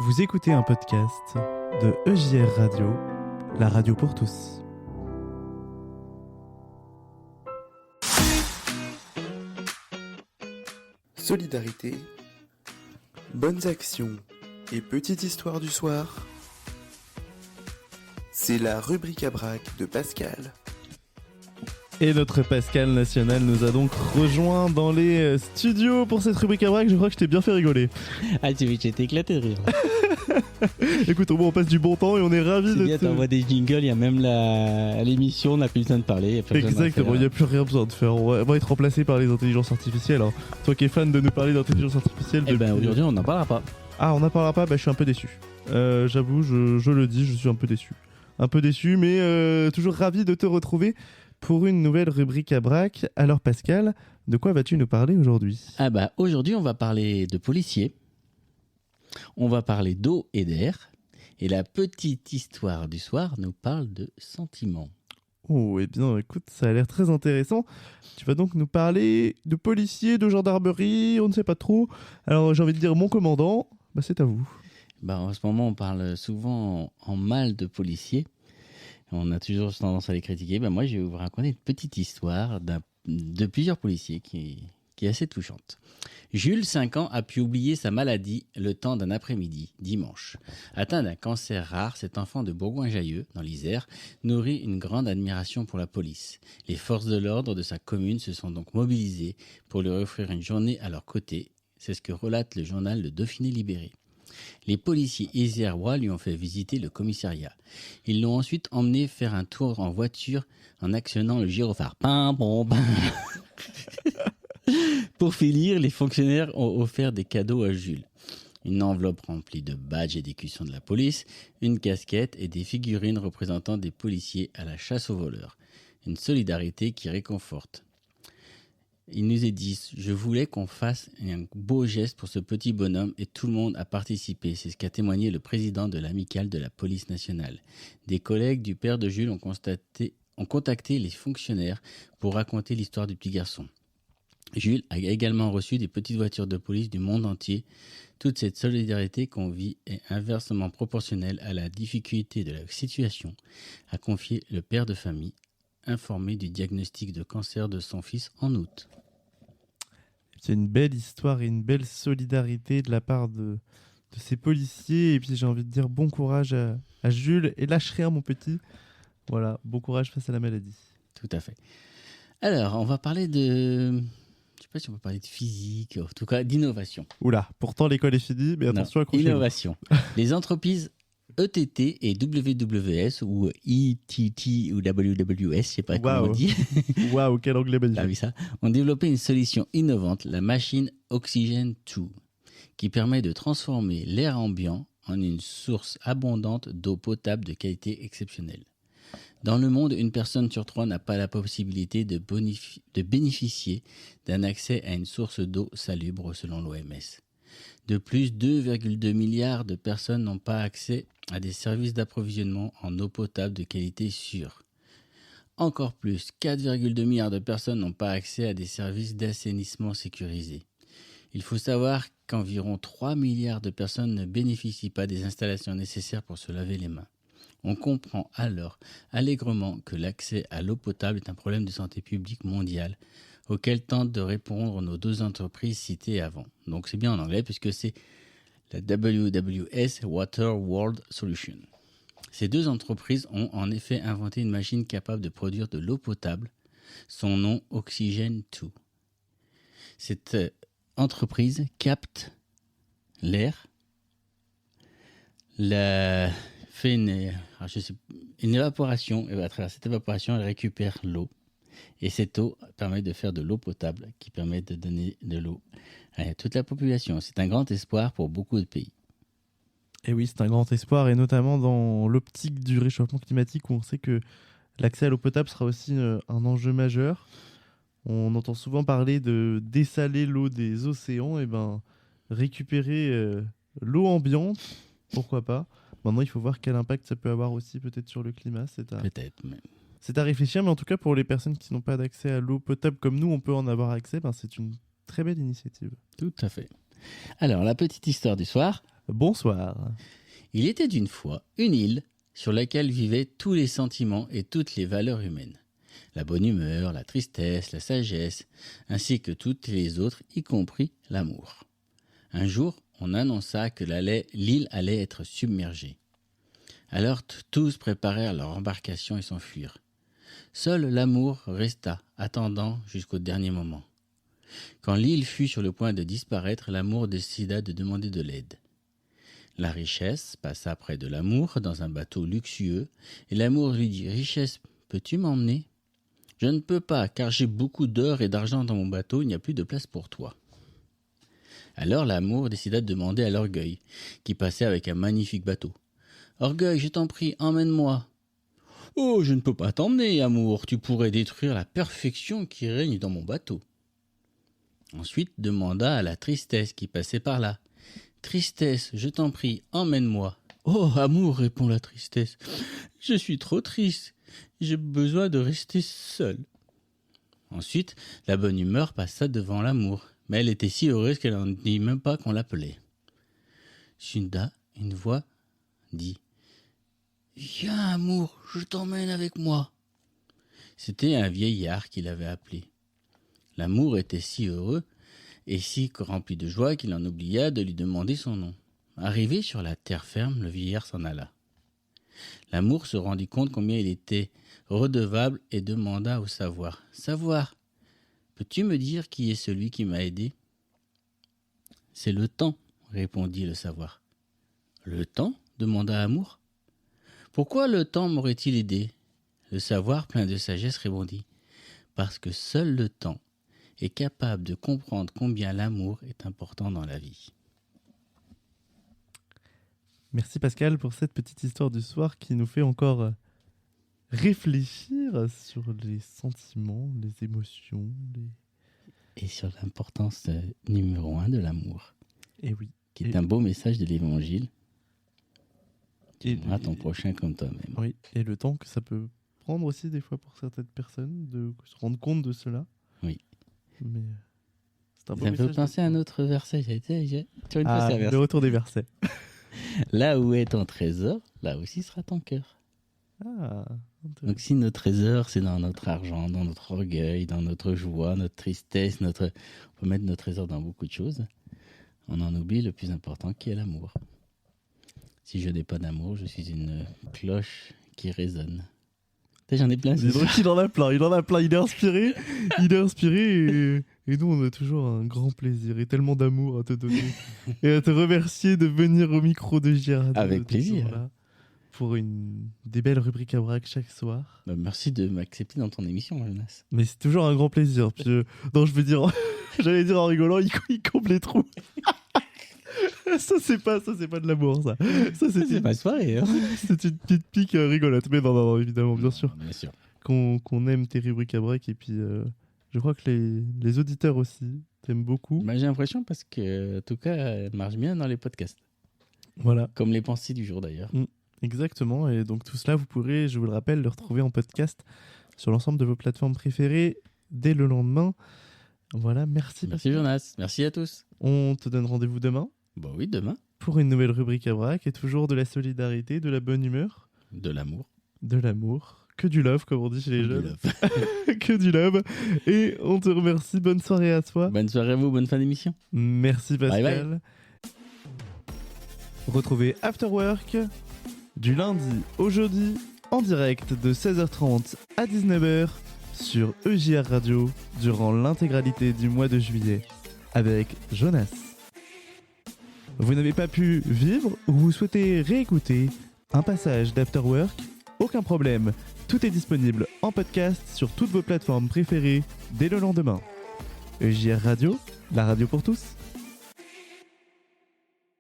Vous écoutez un podcast de EJR Radio, la radio pour tous. Solidarité, bonnes actions et petite histoire du soir. C'est la rubrique à brac de Pascal. Et notre Pascal National nous a donc rejoint dans les studios pour cette rubrique à brac. Je crois que je t'ai bien fait rigoler. Ah, tu veux que j'étais éclaté de rire. Écoute, au moins on passe du bon temps et on est ravis de bien, t'envoies des jingles, il y a même l'émission, on n'a plus besoin de parler. Exactement, il n'y a plus rien besoin de faire. On va être remplacé par les intelligences artificielles. Hein. Toi qui es fan de nous parler d'intelligence artificielle. Eh ben aujourd'hui, on n'en parlera pas. Ah, on n'en parlera pas, je suis un peu déçu. J'avoue, je le dis, je suis un peu déçu. Un peu déçu, mais toujours ravi de te retrouver pour une nouvelle rubrique à brac. Alors Pascal, de quoi vas-tu nous parler aujourd'hui ? Ah bah aujourd'hui, on va parler de policiers. On va parler d'eau et d'air. Et la petite histoire du soir nous parle de sentiments. Oh, eh bien, écoute, ça a l'air très intéressant. Tu vas donc nous parler de policiers, de gendarmerie, on ne sait pas trop. Alors, j'ai envie de dire, mon commandant, c'est à vous. En ce moment, on parle souvent en mal de policiers. On a toujours tendance à les critiquer. Moi, je vais vous raconter une petite histoire de plusieurs policiers qui est assez touchante. Jules, 5 ans, a pu oublier sa maladie le temps d'un après-midi, dimanche. Atteint d'un cancer rare, cet enfant de Bourgoin-Jallieu, dans l'Isère, nourrit une grande admiration pour la police. Les forces de l'ordre de sa commune se sont donc mobilisées pour lui offrir une journée à leur côté. C'est ce que relate le journal Le Dauphiné Libéré. Les policiers isérois lui ont fait visiter le commissariat. Ils l'ont ensuite emmené faire un tour en voiture en actionnant le gyrophare. Pim, pom, pim. Pour finir, les fonctionnaires ont offert des cadeaux à Jules. Une enveloppe remplie de badges et d'écussons de la police, une casquette et des figurines représentant des policiers à la chasse aux voleurs. Une solidarité qui réconforte. Il nous est dit, je voulais qu'on fasse un beau geste pour ce petit bonhomme et tout le monde a participé. C'est ce qu'a témoigné le président de l'amicale de la police nationale. Des collègues du père de Jules ont contacté les fonctionnaires pour raconter l'histoire du petit garçon. Jules a également reçu des petites voitures de police du monde entier. Toute cette solidarité qu'on vit est inversement proportionnelle à la difficulté de la situation, a confié le père de famille, informé du diagnostic de cancer de son fils en août. C'est une belle histoire et une belle solidarité de la part de ces policiers. Et puis j'ai envie de dire bon courage à Jules et lâche rien mon petit. Voilà, bon courage face à la maladie. Tout à fait. Alors, on va parler de... Je ne sais pas si on peut parler de physique, en tout cas d'innovation. Oula, pourtant l'école est finie, mais attention, accrochez-vous. Innovation. Les entreprises ETT et WWS ou ETT ou WWS, je ne sais pas comment on dit. Waouh, quel anglais magnifique. Ah oui, ça. Ont développé une solution innovante, la machine Oxygen 2, qui permet de transformer l'air ambiant en une source abondante d'eau potable de qualité exceptionnelle. Dans le monde, une personne sur 3 n'a pas la possibilité de bénéficier d'un accès à une source d'eau salubre selon l'OMS. De plus, 2,2 milliards de personnes n'ont pas accès à des services d'approvisionnement en eau potable de qualité sûre. Encore plus, 4,2 milliards de personnes n'ont pas accès à des services d'assainissement sécurisés. Il faut savoir qu'environ 3 milliards de personnes ne bénéficient pas des installations nécessaires pour se laver les mains. On comprend alors allègrement que l'accès à l'eau potable est un problème de santé publique mondiale auquel tentent de répondre nos 2 entreprises citées avant. Donc c'est bien en anglais puisque c'est la WWS Water World Solution. Ces 2 entreprises ont en effet inventé une machine capable de produire de l'eau potable, son nom Oxygen 2. Cette entreprise capte l'air, fait une évaporation, et à travers cette évaporation, elle récupère l'eau. Et cette eau permet de faire de l'eau potable, qui permet de donner de l'eau à toute la population. C'est un grand espoir pour beaucoup de pays. Et oui, c'est un grand espoir, et notamment dans l'optique du réchauffement climatique, où on sait que l'accès à l'eau potable sera aussi un enjeu majeur. On entend souvent parler de dessaler l'eau des océans, et récupérer l'eau ambiante, pourquoi pas. Maintenant, il faut voir quel impact ça peut avoir aussi peut-être sur le climat. Peut-être, mais... C'est à réfléchir, mais en tout cas, pour les personnes qui n'ont pas d'accès à l'eau potable comme nous, on peut en avoir accès. C'est une très belle initiative. Tout à fait. Alors, la petite histoire du soir. Bonsoir. Il était d'une fois une île sur laquelle vivaient tous les sentiments et toutes les valeurs humaines. La bonne humeur, la tristesse, la sagesse, ainsi que toutes les autres, y compris l'amour. Un jour, on annonça que l'île allait être submergée. Alors tous préparèrent leur embarcation et s'enfuirent. Seul l'amour resta, attendant jusqu'au dernier moment. Quand l'île fut sur le point de disparaître, l'amour décida de demander de l'aide. La richesse passa près de l'amour dans un bateau luxueux, et l'amour lui dit « Richesse, peux-tu m'emmener ? Je ne peux pas, car j'ai beaucoup d'or et d'argent dans mon bateau, il n'y a plus de place pour toi. » Alors l'amour décida de demander à l'orgueil, qui passait avec un magnifique bateau. « Orgueil, je t'en prie, emmène-moi. »« Oh, je ne peux pas t'emmener, amour, tu pourrais détruire la perfection qui règne dans mon bateau. » Ensuite demanda à la tristesse qui passait par là. « Tristesse, je t'en prie, emmène-moi. »« Oh, amour, répond la tristesse, je suis trop triste, j'ai besoin de rester seule. » Ensuite, la bonne humeur passa devant l'amour, mais elle était si heureuse qu'elle n'en dit même pas qu'on l'appelait. Soudain, une voix dit « Viens, amour, je t'emmène avec moi. » C'était un vieillard qui l'avait appelé. L'amour était si heureux et si rempli de joie qu'il en oublia de lui demander son nom. Arrivé sur la terre ferme, le vieillard s'en alla. L'amour se rendit compte combien il était redevable et demanda au savoir. « Savoir, peux-tu me dire qui est celui qui m'a aidé ?»« C'est le temps, » répondit le savoir. « Le temps ?» demanda Amour. « Pourquoi le temps m'aurait-il aidé ?» Le savoir, plein de sagesse, répondit. « Parce que seul le temps est capable de comprendre combien l'amour est important dans la vie. » Merci Pascal pour cette petite histoire du soir qui nous fait encore réfléchir sur les sentiments, les émotions. Et sur l'importance numéro 1 de l'amour. Et oui. Qui est un beau message de l'évangile. Tu Et aimeras ton prochain comme toi-même. Oui, et le temps que ça peut prendre aussi des fois pour certaines personnes de se rendre compte de cela. Oui. Mais c'est un beau ça me fait message. penser à un autre verset. Le retour des versets. Là où est ton trésor, là aussi sera ton cœur. Ah, donc si nos trésors, c'est dans notre argent, dans notre orgueil, dans notre joie, notre tristesse, on peut mettre nos trésors dans beaucoup de choses. On en oublie le plus important qui est l'amour. Si je n'ai pas d'amour, je suis une cloche qui résonne. J'en ai plein. Il en a plein. Il est inspiré. Et nous, on a toujours un grand plaisir et tellement d'amour à te donner. Et à te remercier de venir au micro de JR. Avec plaisir. Là, pour des belles rubriques à braque chaque soir. Bah, merci de m'accepter dans ton émission, Jonas. Mais c'est toujours un grand plaisir. Puis, non, je veux dire, j'allais dire en rigolant, il comble les trous. Ça c'est pas de l'amour, ça. C'est ma soirée. Hein. C'est une petite pique rigolote. Mais non, évidemment, bien sûr. Bien sûr. Qu'on aime tes rubriques à break. Et puis, je crois que les auditeurs aussi t'aiment beaucoup. Bah, j'ai l'impression parce que, en tout cas, elle marche bien dans les podcasts. Voilà. Comme les pensées du jour, d'ailleurs. Exactement. Et donc, tout cela, vous pourrez, je vous le rappelle, le retrouver en podcast sur l'ensemble de vos plateformes préférées dès le lendemain. Voilà, merci. Merci, Jonas. Merci à tous. On te donne rendez-vous demain. Bah oui, demain. Pour une nouvelle rubrique à braque et toujours de la solidarité, de la bonne humeur. De l'amour. De l'amour. Que du love, comme on dit chez les jeunes. Que du love. Et on te remercie. Bonne soirée à toi. Bonne soirée à vous. Bonne fin d'émission. Merci Pascal. Bye bye. Retrouvez After Work du lundi au jeudi en direct de 16h30 à 19h sur EJR Radio durant l'intégralité du mois de juillet avec Jonas. Vous n'avez pas pu vivre ou vous souhaitez réécouter un passage d'After Work ? Aucun problème, tout est disponible en podcast sur toutes vos plateformes préférées dès le lendemain. EJR Radio, la radio pour tous.